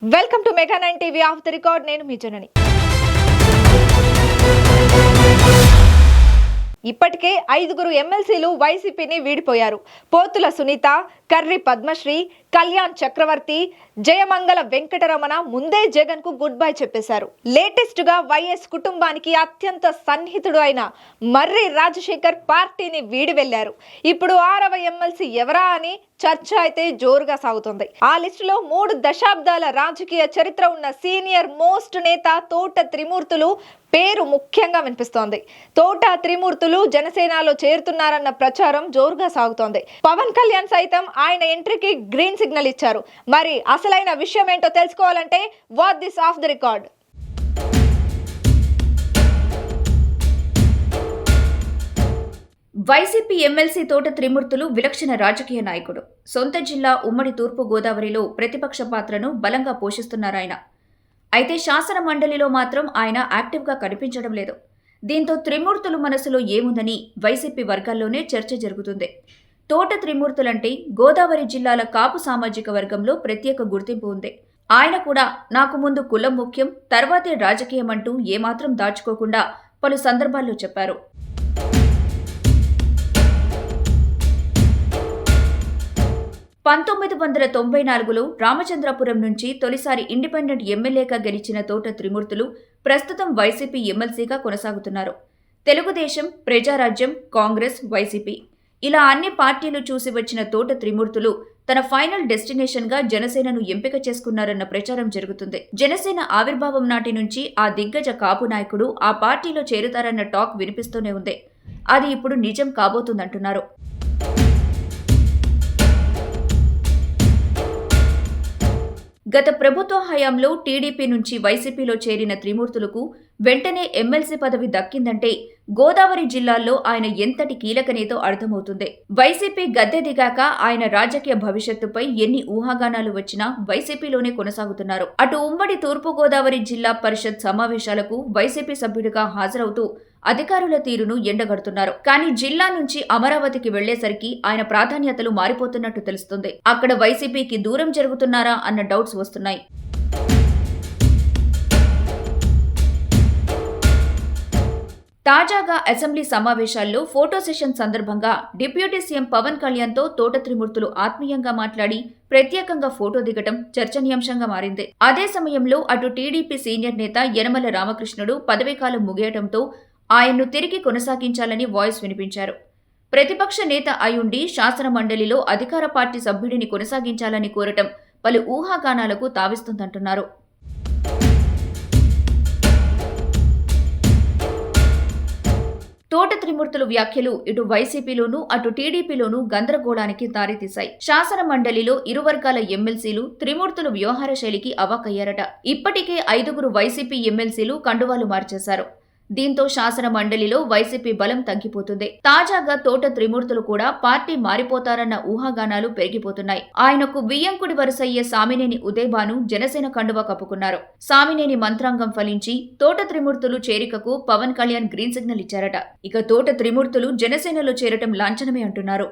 Welcome to mega 9 TV off the record. నేను మీ జనని. ఇప్పటికే 5 ఎమ్మెల్సీలు వైసీపీని వీడిపోయారు. పోతుల సునీత, కర్రి పద్మశ్రీ, కళ్యాణ్ చక్రవర్తి, జయమంగళ వెంకటరమణ ముందే జగన్ కు గుడ్ బై చెప్పేశారు. లేటెస్ట్ గా వైఎస్ కుటుంబానికి అత్యంత సన్నిహితుడు అయిన మర్రి రాజశేఖర్ పార్టీని వీడి వెళ్లారు. ఇప్పుడు 6వ ఎమ్మెల్సీ ఎవరా అని చర్చ అయితే జోరుగా సాగుతుంది. ఆ లిస్టులో 3 దశాబ్దాల రాజకీయ చరిత్ర ఉన్న సీనియర్ మోస్ట్ నేత తోట త్రిమూర్తులు పేరు ముఖ్యంగా వినిపిస్తోంది. తోట త్రిమూర్తులు జనసేనలో చేరుతున్నారన్న ప్రచారం జోరుగా సాగుతోంది. పవన్ కళ్యాణ్ సైతం ఆయన ఎంట్రీకి గ్రీన్ సిగ్నల్ ఇచ్చారు. మరి అసలైన విషయం ఏంటో తెలుసుకోవాలంటే watch this of the record. YCP MLC తోట త్రిమూర్తులు విలక్షణ రాజకీయ నాయకుడు. సొంత జిల్లా ఉమ్మడి తూర్పు గోదావరిలో ప్రతిపక్ష పాత్రను బలంగా పోషిస్తున్నారాయన. అయితే శాసన మండలిలో మాత్రం ఆయన యాక్టివ్గా కనిపించడం లేదు. దీంతో త్రిమూర్తులు మనసులో ఏముందని వైసీపీ వర్గాల్లోనే చర్చ జరుగుతుంది. తోట త్రిమూర్తులంటే గోదావరి జిల్లాల కాపు సామాజిక వర్గంలో ప్రత్యేక గుర్తింపు ఉంది. ఆయన కూడా నాకు ముందు కులం ముఖ్యం, తర్వాతే రాజకీయం అంటూ ఏమాత్రం దాచుకోకుండా పలు సందర్భాల్లో చెప్పారు. పంతొమ్మిది 1994లో రామచంద్రపురం నుంచి తొలిసారి ఇండిపెండెంట్ ఎమ్మెల్యేగా గెలిచిన తోట త్రిమూర్తులు ప్రస్తుతం వైసీపీ ఎమ్మెల్సీగా కొనసాగుతున్నారు. తెలుగుదేశం, ప్రజారాజ్యం, కాంగ్రెస్, వైసీపీ ఇలా అన్ని పార్టీలు చూసి వచ్చిన తోట త్రిమూర్తులు తన ఫైనల్ డెస్టినేషన్గా జనసేనను ఎంపిక చేసుకున్నారన్న ప్రచారం జరుగుతుంది. జనసేన ఆవిర్భావం నాటి నుంచి ఆ దిగ్గజ కాపు నాయకుడు ఆ పార్టీలో చేరుతారన్న టాక్ వినిపిస్తూనే ఉంది. అది ఇప్పుడు నిజం కాబోతుందంటున్నారు. గత ప్రభుత్వ హయాంలో టీడీపీ నుంచి వైసీపీలో చేరిన త్రిమూర్తులకు వెంటనే ఎమ్మెల్సీ పదవి దక్కిందంటే గోదావరి జిల్లాల్లో ఆయన ఎంతటి కీలక నేతో అర్థమవుతుంది. వైసీపీ గద్దె దిగాక ఆయన రాజకీయ భవిష్యత్తుపై ఎన్ని ఊహాగానాలు వచ్చినా వైసీపీలోనే కొనసాగుతున్నారు. అటు ఉమ్మడి తూర్పు గోదావరి జిల్లా పరిషత్ సమావేశాలకు వైసీపీ సభ్యుడిగా హాజరవుతూ అధికారుల తీరును ఎండగడుతున్నారు. కానీ జిల్లా నుంచి అమరావతికి వెళ్లేసరికి ఆయన ప్రాధాన్యతలు మారిపోతున్నట్టు తెలుస్తుంది. అక్కడ వైసీపీకి దూరం జరుగుతున్నారా అన్న డౌట్స్ వస్తున్నాయి. తాజాగా అసెంబ్లీ సమావేశాల్లో ఫోటో సెషన్ సందర్భంగా డిప్యూటీ సీఎం పవన్ కళ్యాణ్తో తోట త్రిమూర్తులు ఆత్మీయంగా మాట్లాడి ప్రత్యేకంగా ఫోటో దిగటం చర్చనీయాంశంగా మారింది. అదే సమయంలో అటు టీడీపీ సీనియర్ నేత యనమల రామకృష్ణుడు పదవీకాలం ముగియటంతో ఆయన్ను తిరిగి కొనసాగించాలని వాయిస్ వినిపించారు. ప్రతిపక్ష నేత అయుండి శాసన మండలిలో అధికార పార్టీ సభ్యుడిని కొనసాగించాలని కోరటం పలు ఊహాగానాలకు తావిస్తుందంటున్నారు. తోట త్రిమూర్తులు వ్యాఖ్యలు ఇటు వైసీపీలోనూ అటు టీడీపీలోనూ గందరగోళానికి దారితీశాయి. శాసన మండలిలో ఇరు వర్గాల ఎమ్మెల్సీలు త్రిమూర్తులు వ్యవహార శైలికి అవాక్కయ్యారట. ఇప్పటికే 5 వైసీపీ ఎమ్మెల్సీలు కండువాలు మార్చేశారు. దీంతో శాసన మండలిలో వైసీపీ బలం తగ్గిపోతుంది. తాజాగా తోట త్రిమూర్తులు కూడా పార్టీ మారిపోతారన్న ఊహాగానాలు పెరిగిపోతున్నాయి. ఆయనకు బియ్యంకుడి వరుసయ్యే సామినేని ఉదయభాను జనసేన కండువా కప్పుకున్నారు. సామినేని మంత్రాంగం ఫలించి తోట త్రిమూర్తులు చేరికకు పవన్ కళ్యాణ్ గ్రీన్ సిగ్నల్ ఇచ్చారట. ఇక తోట త్రిమూర్తులు జనసేనలో చేరటం లాంఛనమే అంటున్నారు.